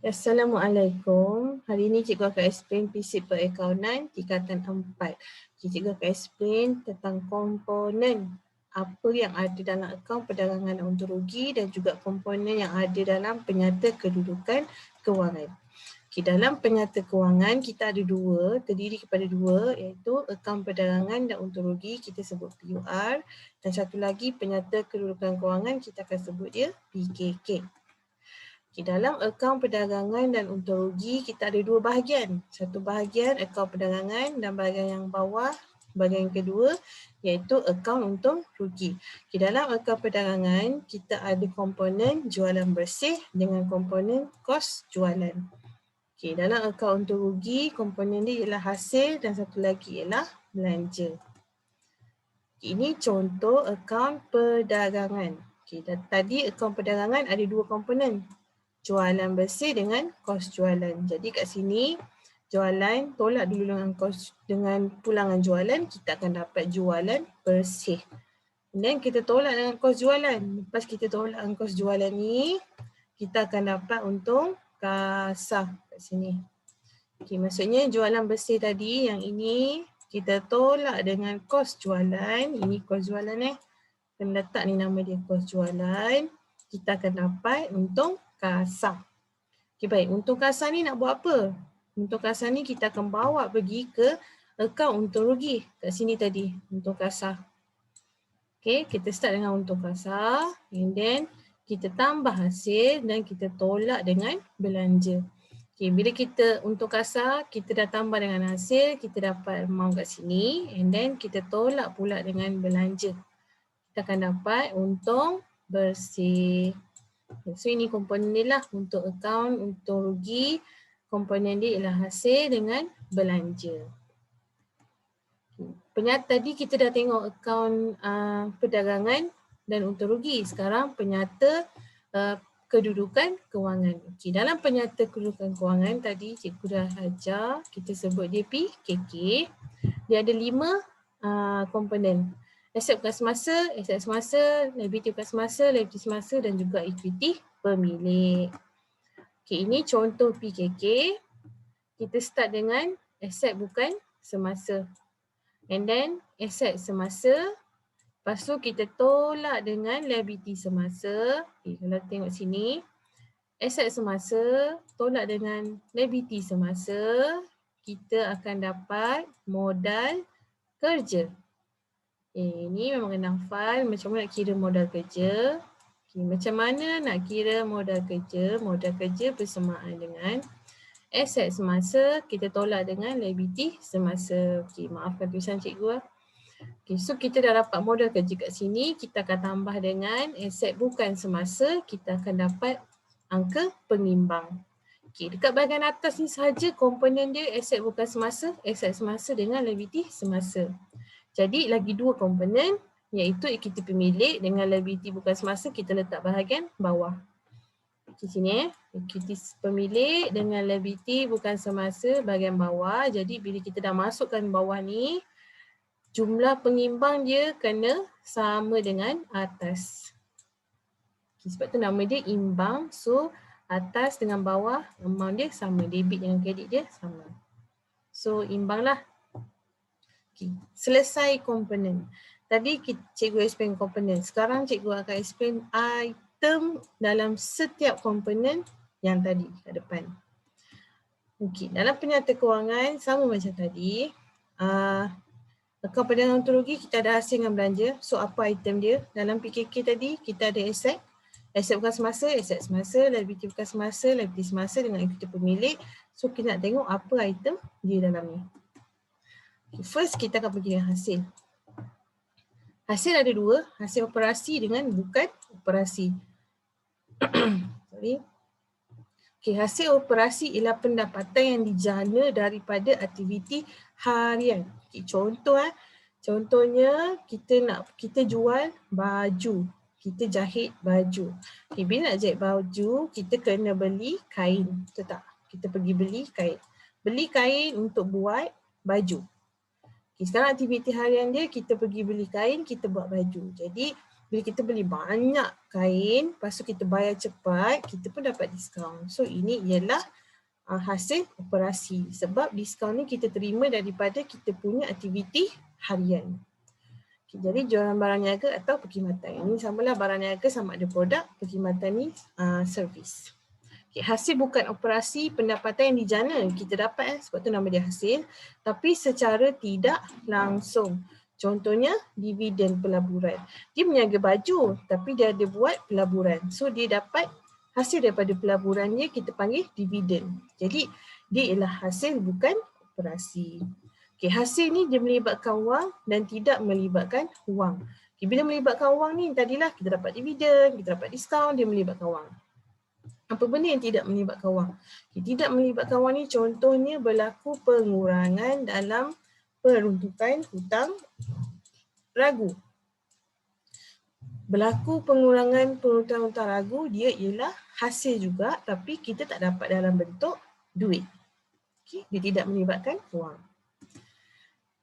Assalamualaikum. Hari ini cikgu akan explain prinsip perakaunan tingkatan 4. Cikgu akan explain tentang komponen apa yang ada dalam akaun perdagangan untung rugi dan juga komponen yang ada dalam penyata kedudukan kewangan. Dalam penyata kewangan kita ada dua, terdiri kepada dua, iaitu akaun perdagangan dan untung rugi, kita sebut PUR, dan satu lagi penyata kedudukan kewangan, kita akan sebut dia PKK. Dalam akaun perdagangan dan untung rugi, kita ada dua bahagian. Satu bahagian akaun perdagangan dan bahagian yang bawah, bahagian yang kedua, iaitu akaun untung rugi. Dalam akaun perdagangan, kita ada komponen jualan bersih dengan komponen kos jualan. Dalam akaun untung rugi, komponen dia ialah hasil dan satu lagi ialah belanja. Ini contoh akaun perdagangan. Tadi akaun perdagangan ada dua komponen. Jualan bersih dengan kos jualan. Jadi kat sini jualan tolak dulu dengan pulangan jualan, kita akan dapat jualan bersih. Dan kita tolak dengan kos jualan. Lepas kita tolak dengan kos jualan ni, kita akan dapat untung kasar kat sini. Maksudnya jualan bersih tadi yang ini kita tolak dengan kos jualan. Ini kos jualan Kena letak ni nama dia kos jualan. Kita akan dapat untung kasar. Baik, untung kasar ni nak buat apa? Untung kasar ni kita akan bawa pergi ke akaun untung rugi. Kat sini tadi, untung kasar. Kita start dengan untung kasar. And then, kita tambah hasil dan kita tolak dengan belanja. Bila kita untung kasar, kita dah tambah dengan hasil, kita dapat amount kat sini. And then, kita tolak pula dengan belanja. Kita akan dapat untung bersih. So ini komponen dia lah untuk akaun untung rugi. Komponen dia ialah hasil dengan belanja. Penyata tadi kita dah tengok akaun perdagangan dan untung rugi. Sekarang penyata kedudukan kewangan. Dalam penyata kedudukan kewangan tadi cikgu dah ajar, kita sebut dia PKK. Dia ada 5 komponen. Aset bukan semasa, aset semasa, liability bukan semasa, liability semasa dan juga equity pemilik. Ini contoh PKK. Kita start dengan aset bukan semasa. And then aset semasa. Lepas tu kita tolak dengan liability semasa. Kalau tengok sini. Aset semasa tolak dengan liability semasa. Kita akan dapat modal kerja. Ini memang kena hafal macam mana nak kira modal kerja. Macam mana nak kira modal kerja? Modal kerja bersamaan dengan aset semasa, kita tolak dengan liability semasa. Maafkan tulisan cikgu. So kita dah dapat modal kerja kat sini, kita akan tambah dengan aset bukan semasa, kita akan dapat angka pengimbang. Dekat bahagian atas ni sahaja komponen dia aset bukan semasa, aset semasa dengan liability semasa. Jadi lagi dua komponen iaitu equity pemilik dengan liability bukan semasa kita letak bahagian bawah. Di sini equity pemilik dengan liability bukan semasa bahagian bawah. Jadi bila kita dah masukkan bawah ni, jumlah pengimbang dia kena sama dengan atas. Sebab tu nama dia imbang. So atas dengan bawah amount dia sama, debit dengan kredit dia sama. So imbang lah. Selesai komponen. Tadi cikgu explain komponen. Sekarang cikgu akan explain item dalam setiap komponen yang tadi kat depan. Dalam penyata kewangan sama macam tadi. Akaun perdagangan untung rugi kita ada hasil dengan belanja. So apa item dia? Dalam PKK tadi kita ada aset. Aset bukan semasa, aset semasa, liability bukan semasa, liability semasa dengan equity pemilik. So kita nak tengok apa item dia dalam ni. First kita akan pergi dengan hasil. Hasil ada dua, hasil operasi dengan bukan operasi. Hasil operasi ialah pendapatan yang dijana daripada aktiviti harian. Contohnya kita jual baju, kita jahit baju. Bila nak jahit baju, kita kena beli kain, betul tak? Kita pergi beli kain. Beli kain untuk buat baju. Sekarang aktiviti harian dia, kita pergi beli kain, kita buat baju. Jadi Bila kita beli banyak kain, lepas tu kita bayar cepat, kita pun dapat diskaun. So ini ialah hasil operasi. Sebab diskaun ni kita terima daripada kita punya aktiviti harian. Okay, jadi jualan barang niaga atau perkhidmatan. Ini samalah barang niaga sama ada produk, perkhidmatan ni servis. Okay, hasil bukan operasi pendapatan yang dijana kita dapat sebab tu nama dia hasil, tapi secara tidak langsung. Contohnya dividen pelaburan. Dia meniaga baju tapi dia ada buat pelaburan. So dia dapat hasil daripada pelaburannya kita panggil dividen. Jadi dia ialah hasil bukan operasi. Okay, hasil ni dia melibatkan wang dan tidak melibatkan wang. Okay, bila melibatkan wang ni tadilah kita dapat dividen, kita dapat diskaun, dia melibatkan wang. Apa benda yang tidak melibatkan wang? Okay, tidak melibatkan wang ni contohnya berlaku pengurangan dalam peruntukan hutang ragu. Berlaku pengurangan peruntukan hutang ragu, dia ialah hasil juga tapi kita tak dapat dalam bentuk duit. Okay, dia tidak melibatkan wang.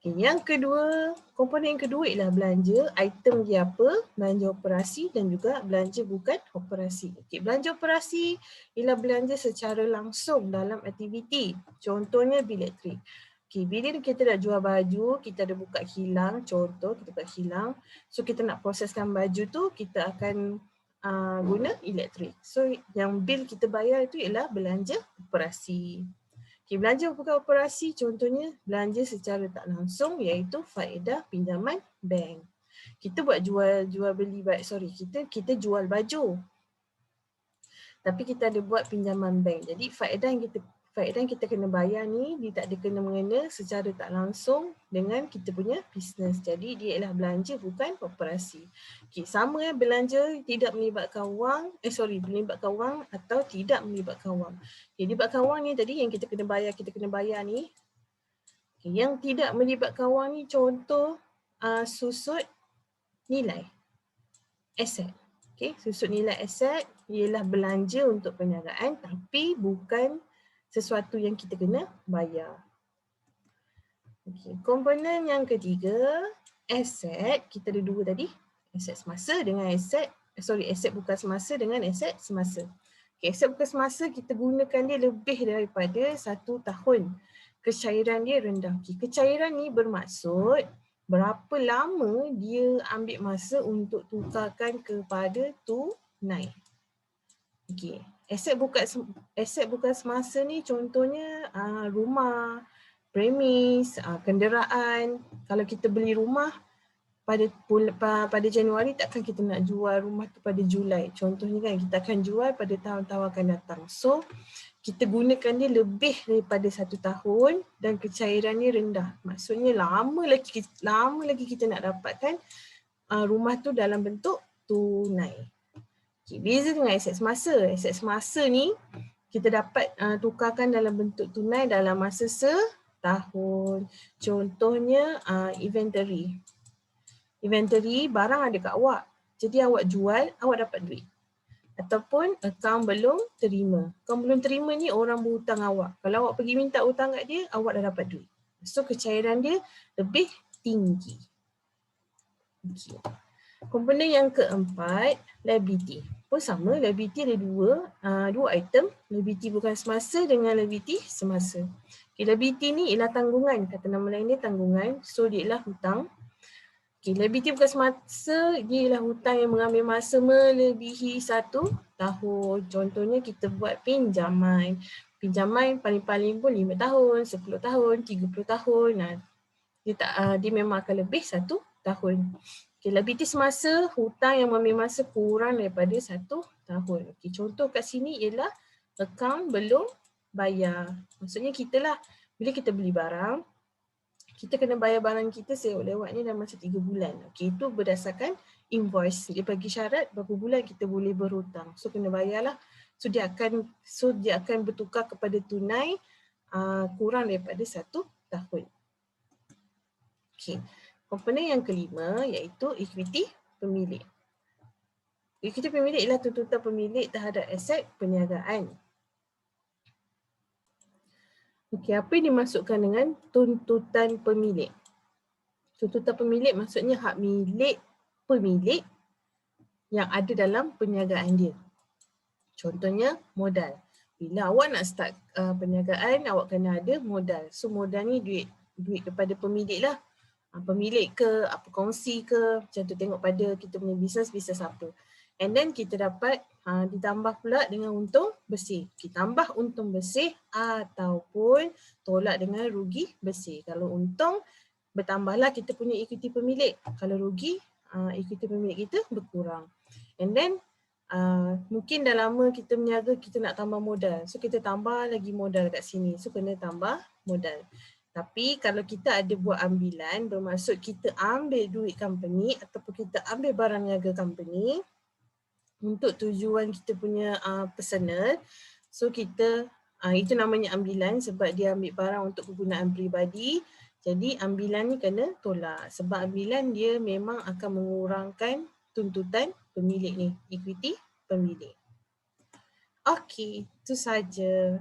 Okay, yang kedua, komponen yang kedua ialah belanja. Item dia apa? Belanja operasi dan juga belanja bukan operasi. Okay, belanja operasi ialah belanja secara langsung dalam aktiviti. Contohnya bil elektrik. Okay, bila kita dah jual baju, kita ada buka kilang, contoh kita buka kilang. So kita nak proseskan baju tu, kita akan guna elektrik. So yang bil kita bayar itu ialah belanja operasi. Okay, belanja bukan operasi contohnya belanja secara tak langsung iaitu faedah pinjaman bank. Kita buat jual beli kita jual baju. Tapi kita ada buat pinjaman bank. Jadi faedah yang kita kena bayar ni dia tak ada kena mengena secara tak langsung dengan kita punya bisnes. Jadi dia ialah belanja bukan operasi. Okay, sama belanja tidak melibatkan wang, melibatkan wang atau tidak melibatkan wang. Okay, melibatkan wang ni tadi yang kita kena bayar ni. Okay, yang tidak melibatkan wang ni contoh susut nilai aset. Okay, susut nilai aset ialah belanja untuk perniagaan tapi bukan sesuatu yang kita kena bayar. Okay, komponen yang ketiga, aset. Kita ada dua tadi, aset semasa dengan aset bukan semasa dengan aset semasa. Okay, aset bukan semasa kita gunakan dia lebih daripada 1 tahun. Kecairan dia rendah. Okay, kecairan ni bermaksud berapa lama dia ambil masa untuk tukarkan kepada tunai. Okay. Aset bukan semasa ni contohnya rumah, premis, kenderaan. Kalau kita beli rumah pada Januari takkan kita nak jual rumah tu pada Julai. Contohnya kan kita akan jual pada tahun-tahun akan datang. So kita gunakan dia lebih daripada 1 tahun dan kecairannya rendah. Maksudnya lama lagi kita nak dapatkan rumah tu dalam bentuk tunai. Okay, beza dengan aset semasa. Aset semasa ni kita dapat tukarkan dalam bentuk tunai dalam masa setahun. Contohnya inventory. Inventory barang ada kat awak. Jadi awak jual, awak dapat duit. Ataupun akaun belum terima. Akaun belum terima ni orang berhutang awak. Kalau awak pergi minta hutang kat dia, awak dah dapat duit. So kecairan dia lebih tinggi. Okay. Komponen yang keempat, liability. Pun sama, liability ada dua item. Liability bukan semasa dengan liability semasa. Okay, liability ni ialah tanggungan. Kata nama lain dia tanggungan. So dia ialah hutang. Okay, liability bukan semasa, dia ialah hutang yang mengambil masa melebihi 1 tahun. Contohnya kita buat pinjaman. Pinjaman paling-paling pun 5 tahun, 10 tahun, 30 tahun. Dia memang akan lebih 1 tahun. Okay, liability semasa, hutang yang mengambil masa kurang daripada 1 tahun. Okay, contoh kat sini ialah akaun belum bayar. Maksudnya kita lah, bila kita beli barang, kita kena bayar barang kita selewat-lewatnya dalam masa 3 bulan. Okay, itu berdasarkan invoice. Dia bagi syarat berapa bulan kita boleh berhutang. So kena bayarlah. So dia akan bertukar kepada tunai kurang daripada 1 tahun. Okay. Komponen yang kelima iaitu ekuiti pemilik. Ekuiti pemilik ialah tuntutan pemilik terhadap aset perniagaan. Okey, apa yang dimasukkan dengan tuntutan pemilik? Tuntutan pemilik maksudnya hak milik pemilik yang ada dalam perniagaan dia. Contohnya modal. Bila awak nak start perniagaan, awak kena ada modal. So modal ni duit kepada pemilik lah. Pemilik ke, apa kongsi ke, macam tu tengok pada kita punya bisnes apa. And then kita dapat ditambah pula dengan untung bersih. Kita tambah untung bersih ataupun tolak dengan rugi bersih. Kalau untung, bertambahlah kita punya equity pemilik. Kalau rugi, equity pemilik kita berkurang. And then mungkin dah lama kita berniaga, kita nak tambah modal. So kita tambah lagi modal kat sini. So kena tambah modal. Tapi kalau kita ada buat ambilan, bermaksud kita ambil duit company ataupun kita ambil barang niaga company untuk tujuan kita punya personal. So kita, itu namanya ambilan sebab dia ambil barang untuk kegunaan peribadi. Jadi ambilan ni kena tolak sebab ambilan dia memang akan mengurangkan tuntutan pemilik ni, equity pemilik. Okey, itu saja.